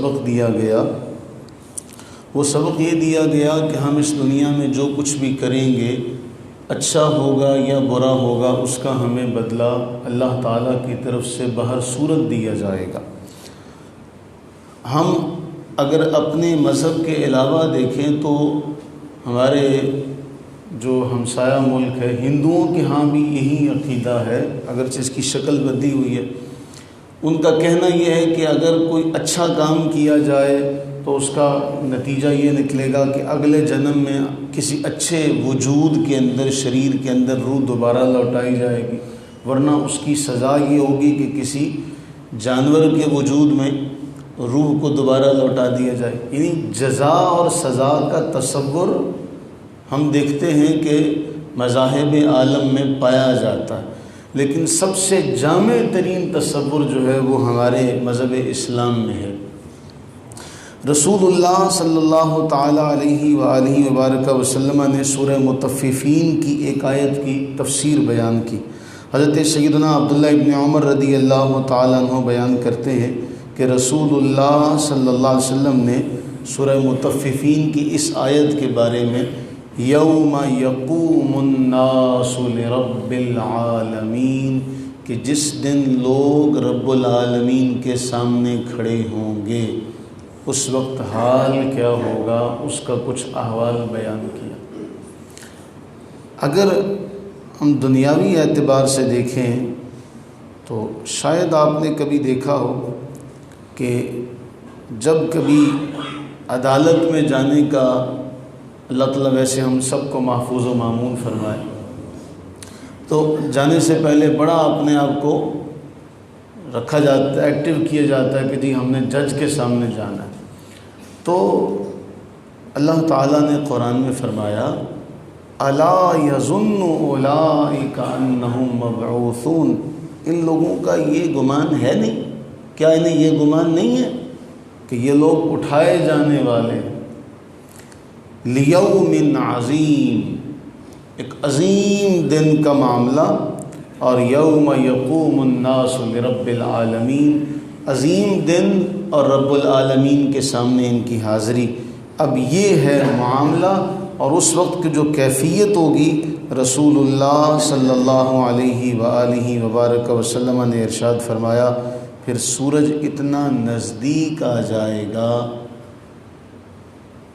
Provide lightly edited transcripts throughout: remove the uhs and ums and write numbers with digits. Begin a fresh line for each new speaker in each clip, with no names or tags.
سبق دیا گیا وہ سبق یہ دیا گیا کہ ہم اس دنیا میں جو کچھ بھی کریں گے، اچھا ہوگا یا برا ہوگا، اس کا ہمیں بدلہ اللہ تعالیٰ کی طرف سے بہر صورت دیا جائے گا۔ ہم اگر اپنے مذہب کے علاوہ دیکھیں تو ہمارے جو ہمسایہ ملک ہے ہندوؤں کے ہاں بھی یہی عقیدہ ہے، اگرچہ اس کی شکل بدلی ہوئی ہے۔ ان کا کہنا یہ ہے کہ اگر کوئی اچھا کام کیا جائے تو اس کا نتیجہ یہ نکلے گا کہ اگلے جنم میں کسی اچھے وجود کے اندر، شریر کے اندر روح دوبارہ لوٹائی جائے گی، ورنہ اس کی سزا یہ ہوگی کہ کسی جانور کے وجود میں روح کو دوبارہ لوٹا دیا جائے۔ یعنی جزا اور سزا کا تصور ہم دیکھتے ہیں کہ مذاہب عالم میں پایا جاتا ہے، لیکن سب سے جامع ترین تصور جو ہے وہ ہمارے مذہب اسلام میں ہے۔ رسول اللہ صلی اللہ تعالی علیہ وآلہ وبارک وسلم نے سورہ مطففین کی ایک آیت کی تفسیر بیان کی۔ حضرت سیدنا عبداللہ ابن عمر رضی اللہ تعالیٰ عنہ بیان کرتے ہیں کہ رسول اللہ صلی اللہ علیہ وسلم نے سورہ مطففین کی اس آیت کے بارے میں یوم یقوم الناس لرب العالمین، کہ جس دن لوگ رب العالمین کے سامنے کھڑے ہوں گے اس وقت حال کیا ہوگا، اس کا کچھ احوال بیان کیا۔ اگر ہم دنیاوی اعتبار سے دیکھیں تو شاید آپ نے کبھی دیکھا ہو کہ جب کبھی عدالت میں جانے کا اللہ تعالیٰ ویسے ہم سب کو محفوظ و مامون فرمائے، تو جانے سے پہلے بڑا اپنے آپ کو رکھا جاتا ہے، ایکٹیو کیا جاتا ہے کہ جی ہم نے جج کے سامنے جانا ہے۔ تو اللہ تعالیٰ نے قرآن میں فرمایا الا یظن اولئک انہم مبعوثون، ان لوگوں کا یہ گمان ہے نہیں، کیا انہیں یہ گمان نہیں ہے کہ یہ لوگ اٹھائے جانے والے ہیں لیوم عظیم، ایک عظیم دن کا معاملہ، اور یوم یقوم الناس لرب العالمین، عظیم دن اور رب العالمین کے سامنے ان کی حاضری۔ اب یہ ہے معاملہ، اور اس وقت کی جو کیفیت ہوگی رسول اللہ صلی اللہ علیہ وآلہ وبارک وسلم نے ارشاد فرمایا پھر سورج اتنا نزدیک آ جائے گا،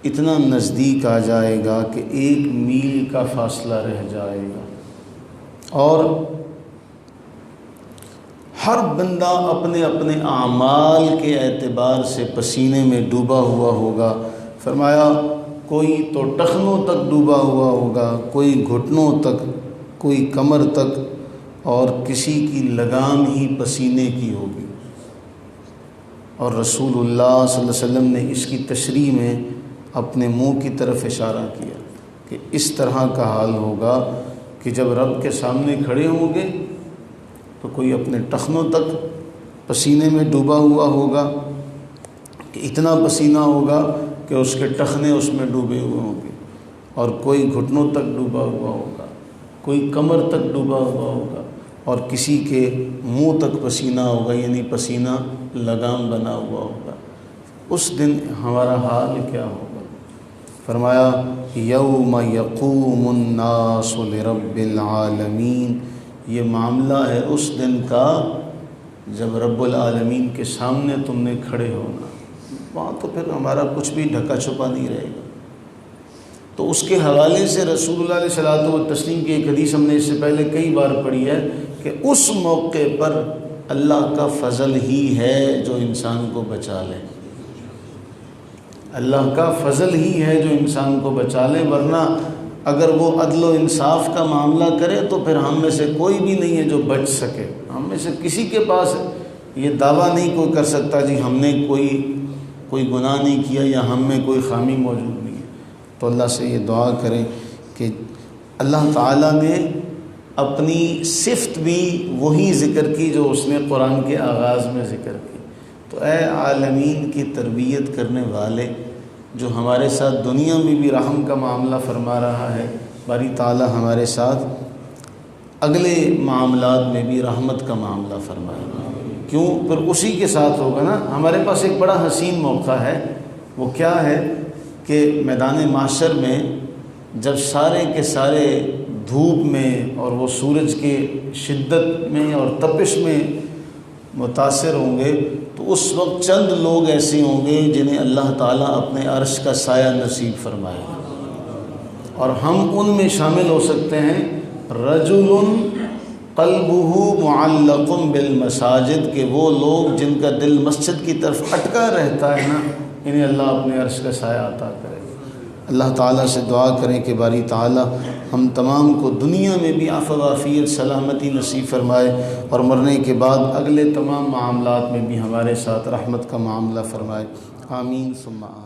اتنا نزدیک آ جائے گا کہ 1 میل کا فاصلہ رہ جائے گا، اور ہر بندہ اپنے اپنے اعمال کے اعتبار سے پسینے میں ڈوبا ہوا ہوگا۔ فرمایا کوئی تو ٹخنوں تک ڈوبا ہوا ہوگا، کوئی گھٹنوں تک، کوئی کمر تک، اور کسی کی لگام ہی پسینے کی ہوگی۔ اور رسول اللہ صلی اللہ علیہ وسلم نے اس کی تشریح میں اپنے منہ کی طرف اشارہ کیا کہ اس طرح کا حال ہوگا کہ جب رب کے سامنے کھڑے ہوں گے تو کوئی اپنے ٹخنوں تک پسینے میں ڈوبا ہوا ہوگا، کہ اتنا پسینہ ہوگا کہ اس کے ٹخنے اس میں ڈوبے ہوئے ہوں گے، اور کوئی گھٹنوں تک ڈوبا ہوا ہوگا، کوئی کمر تک ڈوبا ہوا ہوگا، اور کسی کے منہ تک پسینہ ہوگا، یعنی پسینہ لگام بنا ہوا ہوگا۔ اس دن ہمارا حال کیا ہوگا؟ فرمایا یوم یقوم الناس لرب العالمین، یہ معاملہ ہے اس دن کا جب رب العالمین کے سامنے تم نے کھڑے ہونا، وہاں تو پھر ہمارا کچھ بھی ڈھکا چھپا نہیں رہے گا۔ تو اس کے حوالے سے رسول اللہ علیہ الصلوۃ والتسلیم کی ایک حدیث ہم نے اس سے پہلے کئی بار پڑھی ہے کہ اس موقع پر اللہ کا فضل ہی ہے جو انسان کو بچا لے، اللہ کا فضل ہی ہے جو انسان کو بچا لے، ورنہ اگر وہ عدل و انصاف کا معاملہ کرے تو پھر ہم میں سے کوئی بھی نہیں ہے جو بچ سکے۔ ہم میں سے کسی کے پاس یہ دعویٰ نہیں کوئی کر سکتا جی ہم نے کوئی گناہ نہیں کیا یا ہم میں کوئی خامی موجود نہیں ہے۔ تو اللہ سے یہ دعا کریں کہ اللہ تعالیٰ نے اپنی صفت بھی وہی ذکر کی جو اس نے قرآن کے آغاز میں ذکر کی۔ تو اے عالمین کی تربیت کرنے والے، جو ہمارے ساتھ دنیا میں بھی رحم کا معاملہ فرما رہا ہے، باری تعالیٰ ہمارے ساتھ اگلے معاملات میں بھی رحمت کا معاملہ فرمائے۔ کیوں؟ پھر اسی کے ساتھ ہوگا نا۔ ہمارے پاس ایک بڑا حسین موقع ہے، وہ کیا ہے کہ میدان محشر میں جب سارے کے سارے دھوپ میں اور وہ سورج کے شدت میں اور تپش میں متاثر ہوں گے، تو اس وقت چند لوگ ایسے ہوں گے جنہیں اللہ تعالیٰ اپنے عرش کا سایہ نصیب فرمائے، اور ہم ان میں شامل ہو سکتے ہیں۔ رجل قلبہ معلق بالمساجد، کہ وہ لوگ جن کا دل مسجد کی طرف اٹکا رہتا ہے نا، انہیں اللہ اپنے عرش کا سایہ عطا کرے۔ اللہ تعالیٰ سے دعا کریں کہ باری تعالیٰ ہم تمام کو دنیا میں بھی عفو عافیت سلامتی نصیب فرمائے، اور مرنے کے بعد اگلے تمام معاملات میں بھی ہمارے ساتھ رحمت کا معاملہ فرمائے۔ آمین ثم آمین۔